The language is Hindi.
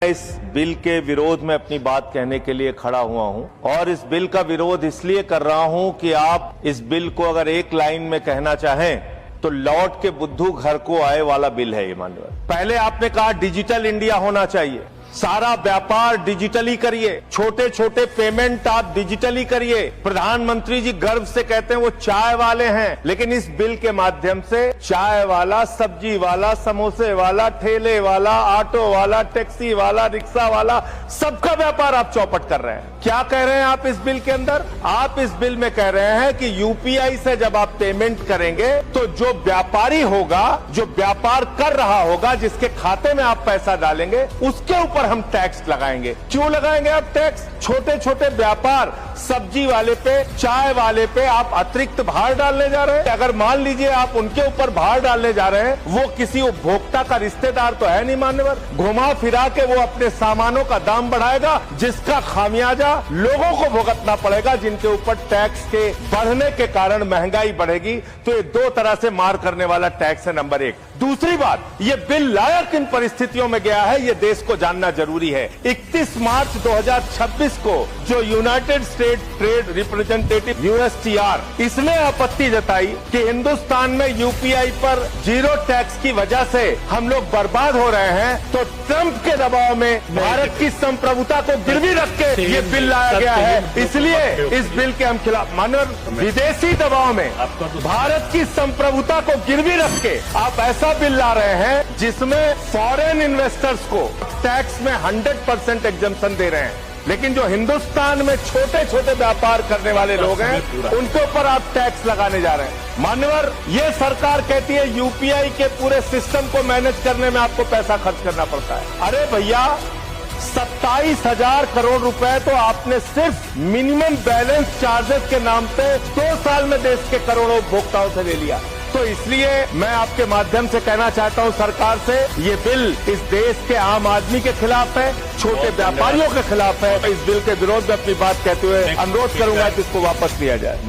इस बिल के विरोध में अपनी बात कहने के लिए खड़ा हुआ हूं और इस बिल का विरोध इसलिए कर रहा हूं कि आप इस बिल को अगर एक लाइन में कहना चाहें तो लौट के बुद्धू घर को आए वाला बिल है ये माननीय। पहले आपने कहा डिजिटल इंडिया होना चाहिए, सारा व्यापार डिजिटली करिए, छोटे छोटे पेमेंट आप डिजिटली करिए। प्रधानमंत्री जी गर्व से कहते हैं वो चाय वाले हैं, लेकिन इस बिल के माध्यम से चाय वाला, सब्जी वाला, समोसे वाला, ठेले वाला, ऑटो वाला, टैक्सी वाला, रिक्शा वाला, सबका व्यापार आप चौपट कर रहे हैं। क्या कह रहे हैं आप इस बिल के अंदर? आप इस बिल में कह रहे हैं कि यूपीआई से जब आप पेमेंट करेंगे तो जो व्यापारी होगा, जो व्यापार कर रहा होगा, जिसके खाते में आप पैसा डालेंगे, उसके ऊपर हम टैक्स लगाएंगे। क्यों लगाएंगे आप टैक्स? छोटे छोटे व्यापार, सब्जी वाले पे, चाय वाले पे आप अतिरिक्त भार डालने जा रहे हैं। अगर मान लीजिए आप उनके ऊपर भार डालने जा रहे हैं, वो किसी उपभोक्ता का रिश्तेदार तो है नहीं मान्यवर, घुमा फिरा के वो अपने सामानों का दाम बढ़ाएगा, जिसका खामियाजा लोगों को भुगतना पड़ेगा, जिनके ऊपर टैक्स के बढ़ने के कारण महंगाई बढ़ेगी। तो ये दो तरह से मार करने वाला टैक्स है, नंबर एक। दूसरी बात, ये बिल लाया किन परिस्थितियों में गया है ये देश को जानना जरूरी है। 31 मार्च 2026 को जो United state trade representative USTR, इसने आपत्ति जताई कि हिंदुस्तान में यूपीआई पर जीरो टैक्स की वजह से हम लोग बर्बाद हो रहे हैं, तो ट्रंप के दबाव में भारत की संप्रभुता को गिरवी रख के ये बिल लाया गया है। इसलिए इस बिल के हम खिलाफ। मानव विदेशी दबाव में भारत की संप्रभुता को गिरवी रख के आप ऐसा बिल ला रहे हैं जिसमें फॉरेन इन्वेस्टर्स को टैक्स में 100% एग्जम्पशन दे रहे हैं, लेकिन जो हिंदुस्तान में छोटे छोटे व्यापार करने वाले लोग हैं उनके ऊपर आप टैक्स लगाने जा रहे हैं। मान्यवर, ये सरकार कहती है यूपीआई के पूरे सिस्टम को मैनेज करने में आपको पैसा खर्च करना पड़ता है। अरे भैया, 27,000 करोड़ रुपए तो आपने सिर्फ मिनिमम बैलेंस चार्जेस के नाम पे 2 साल में देश के करोड़ों उपभोक्ताओं से ले लिया। तो इसलिए मैं आपके माध्यम से कहना चाहता हूं सरकार से, ये बिल इस देश के आम आदमी के खिलाफ है, छोटे व्यापारियों के खिलाफ है। इस बिल के विरोध में अपनी बात कहते हुए अनुरोध करूंगा कि इसको वापस लिया जाए।